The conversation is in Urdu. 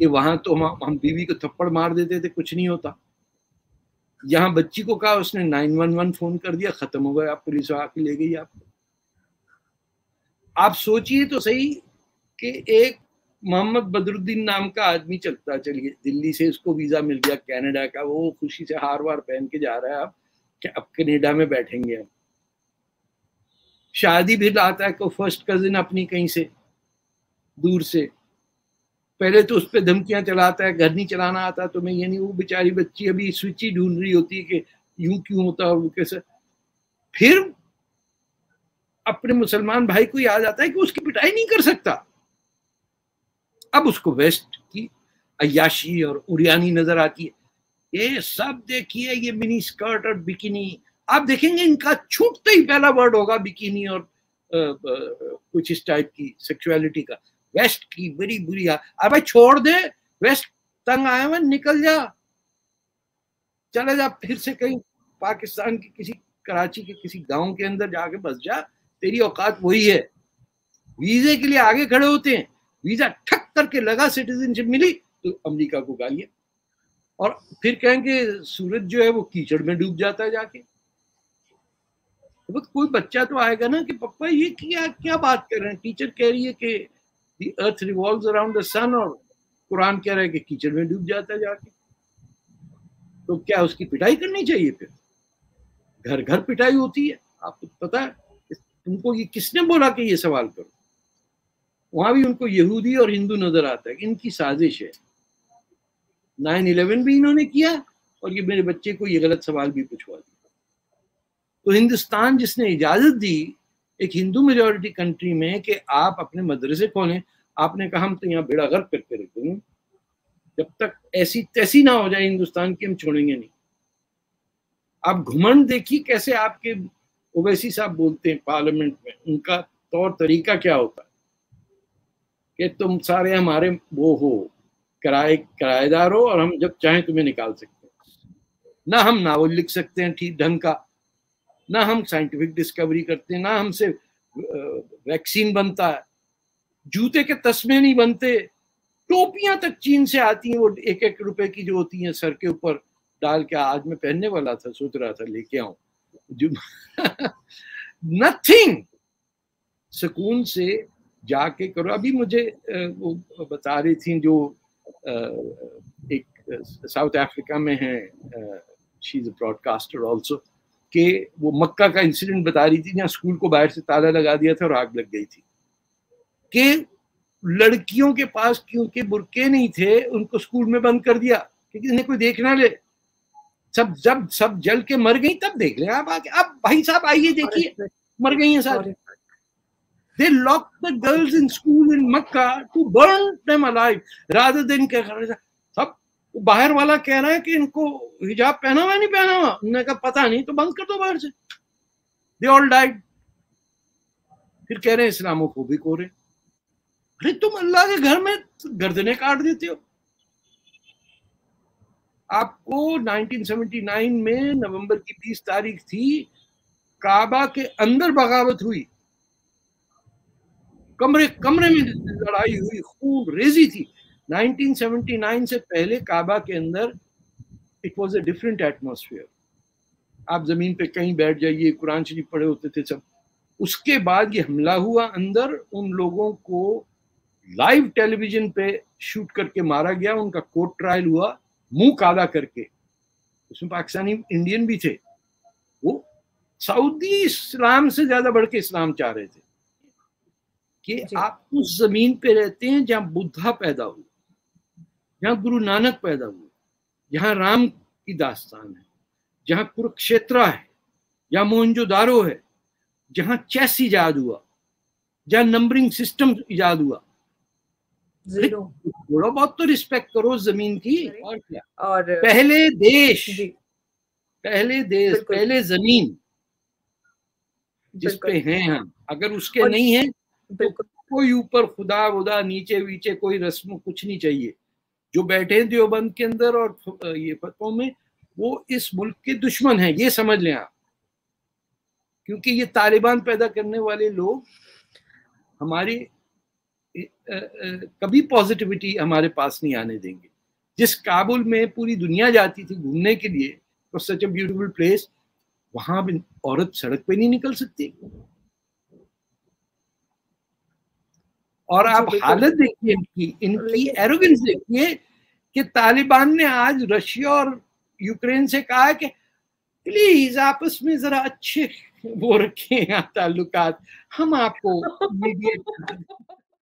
کہ وہاں تو ہم بیوی کو تھپڑ مار دیتے تھے، کچھ نہیں ہوتا. یہاں بچی کو کہا، اس نے 911 فون کر دیا، ختم ہو گیا، پولیس آ کے لے گئی آپ کو. آپ سوچئے تو صحیح کہ ایک محمد بدر الدین نام کا آدمی چلتا چلیے دلی سے، اس کو ویزا مل گیا کینیڈا کا، وہ خوشی سے ہار وار پہن کے جا رہا ہے اب کہ اب کینیڈا میں بیٹھیں گے. شادی بھی لاتا ہے کوئی فرسٹ کزن اپنی کہیں سے دور سے، پہلے تو اس پہ دھمکیاں چلاتا ہے، گھر نہیں چلانا آتا تو میں یہ نہیں، وہ بیچاری بچی ابھی سوئچ ہی ڈھونڈ رہی ہوتی ہے کہ یوں کیوں ہوتا ہے اور وہ کیسے. پھر اپنے مسلمان بھائی کو یاد آتا ہے کہ اس کی پٹائی نہیں کر سکتا. اب اس کو ویسٹ کی عیاشی اور اڑیانی نظر آتی ہے. یہ سب دیکھیے، یہ منی اسکرٹ اور بکینی، آپ دیکھیں گے ان کا چھوٹتے ہی پہلا ورڈ ہوگا بکینی اور کچھ اس ٹائپ کی سیکچولیٹی کا. ویسٹ کی بڑی بری اب چھوڑ دے، ویسٹ تنگ آیا ہوا، نکل جا، چلے جا پھر سے کہیں پاکستان کی کسی کراچی کے کسی گاؤں کے اندر جا کے بس جا، تیری اوقات وہی ہے. ویزے کے لیے آگے کھڑے ہوتے ہیں، ویزا ٹھک کر کے لگا، سٹیزن شپ ملی تو امریکہ کو گالیاں، اور پھر کہیں کہ سورج جو ہے وہ کیچڑ میں ڈوب جاتا ہے جا کے. کوئی بچہ تو آئے گا نا کہ پپا یہ کیا بات کر رہے ہیں، ٹیچر کہہ رہی ہے کہ دی ارتھ ریوالوز اراؤنڈ دا سن، اور قرآن کہہ رہا ہے کہ کیچڑ میں ڈوب جاتا ہے جا کے. تو کیا اس کی پٹائی کرنی چاہیے؟ پھر گھر گھر پٹائی ہوتی ہے. آپ کو پتا ہے تم کو یہ کس نے بولا کہ یہ سوال کرو؟ وہاں بھی ان کو یہودی اور ہندو نظر آتا ہے کہ ان کی سازش ہے. 9/11 بھی انہوں نے کیا، اور یہ میرے بچے کو یہ غلط سوال بھی پوچھوا دیا. تو ہندوستان جس نے اجازت دی ایک ہندو میجورٹی کنٹری میں کہ آپ اپنے مدرسے کھولیں، آپ نے کہا ہم تو یہاں بیڑا غرق کر کے رکھ دیں گے، جب تک ایسی تیسی نہ ہو جائے ہندوستان کی ہم چھوڑیں گے نہیں. آپ گھمنڈ دیکھیے کیسے آپ کے اویسی صاحب بولتے ہیں پارلیمنٹ میں، ان کا طور طریقہ کیا ہوتا ہے کہ تم سارے ہمارے وہ ہو، کرایہ دار ہو، اور ہم جب چاہیں تمہیں نکال سکتے ہیں. نہ ہم ناول لکھ سکتے ہیں ٹھیک ڈھنگ کا، نہ ہم سائنٹیفک ڈسکوری کرتے ہیں، نہ ہم سے ویکسین بنتا ہے، جوتے کے تسمے نہیں بنتے، ٹوپیاں تک چین سے آتی ہیں، وہ 1 روپے کی جو ہوتی ہیں سر کے اوپر ڈال کے. آج میں پہننے والا تھا، سوچ رہا تھا لے کے آؤں. نتھنگ. سکون سے جا کے کرو. ابھی مجھے وہ بتا رہی تھیں جو ایک ساؤتھ افریقہ میں ہیں، شی از اے براڈ کاسٹر آلسو، کہ وہ مکہ کا انسیڈنٹ بتا رہی تھی جہاں اسکول کو باہر سے تالا لگا دیا تھا اور آگ لگ گئی تھی، کہ لڑکیوں کے پاس کیونکہ برقعے نہیں تھے ان کو اسکول میں بند کر دیا کہ انہیں کوئی دیکھ نہ لے. جب سب جل کے مر گئی تب دیکھ لیں آپ آگے. اب بھائی صاحب آئیے دیکھیے، مر گئی ہیں سارے. They locked the girls in school in Makkah to burn them alive rather than کہ سب باہر والا کہہ رہا ہے کہ ان کو حجاب پہنا ہوا نہیں پہنا ہوا، انہوں نے کہا پتہ نہیں تو بند کر دو باہر سے. They all died. پھر کہہ رہے ہیں اسلامو فوبک ہو رہے. ارے تم اللہ کے گھر میں گردنیں کاٹ دیتے ہو. آپ کو 1979 میں نومبر کی 20 تاریخ تھی، کعبہ کے اندر بغاوت ہوئی، کمرے میں لڑائی ہوئی، خون ریزی تھی. 1979 سے پہلے کعبہ کے اندر it was a different atmosphere. آپ زمین پہ کہیں بیٹھ جائیے، قرآن شریف پڑھے ہوتے تھے سب. اس کے بعد یہ حملہ ہوا اندر، ان لوگوں کو لائیو ٹیلی ویژن پہ شوٹ کر کے مارا گیا، ان کا کورٹ ٹرائل ہوا منہ کالا کر کے. اس میں پاکستانی انڈین بھی تھے. وہ سعودی اسلام سے زیادہ بڑھ کے اسلام چاہ رہے تھے کہ آپ اس زمین پہ رہتے ہیں جہاں بدھا پیدا ہوئے، جہاں گرو نانک پیدا ہوئے، جہاں رام کی داستان ہے، جہاں کرکشیترا ہے، جہاں موہنجو دارو ہے، جہاں چیس ایجاد ہوا، جہاں نمبرنگ سسٹم ایجاد ہوا. تھوڑا بہت تو رسپیکٹ کرو زمین کی. اور کیا، اور پہلے دیش، پہلے زمین جس پہ ہیں ہم، اگر اس کے نہیں ہیں تو کوئی اوپر خدا ودا نیچے ویچے کوئی رسم کچھ نہیں چاہیے. جو بیٹھے ہیں دیوبند کے اندر اور یہ فتووں میں، وہ اس ملک کے دشمن ہیں، یہ سمجھ لیں آپ. کیونکہ یہ طالبان پیدا کرنے والے لوگ ہماری کبھی پازیٹیوٹی ہمارے پاس نہیں آنے دیں گے. جس کابل میں پوری دنیا جاتی تھی گھومنے کے لیے, سچ اے بیوٹیفل پلیس, وہاں بھی عورت سڑک پہ نہیں نکل سکتی. اور آپ حالت دیکھیے ان کی ایروگنس دیکھیے کہ طالبان نے آج رشیا اور یوکرین سے کہا کہ پلیز آپس میں ذرا اچھے وہ رکھیں تعلقات, ہم آپ کو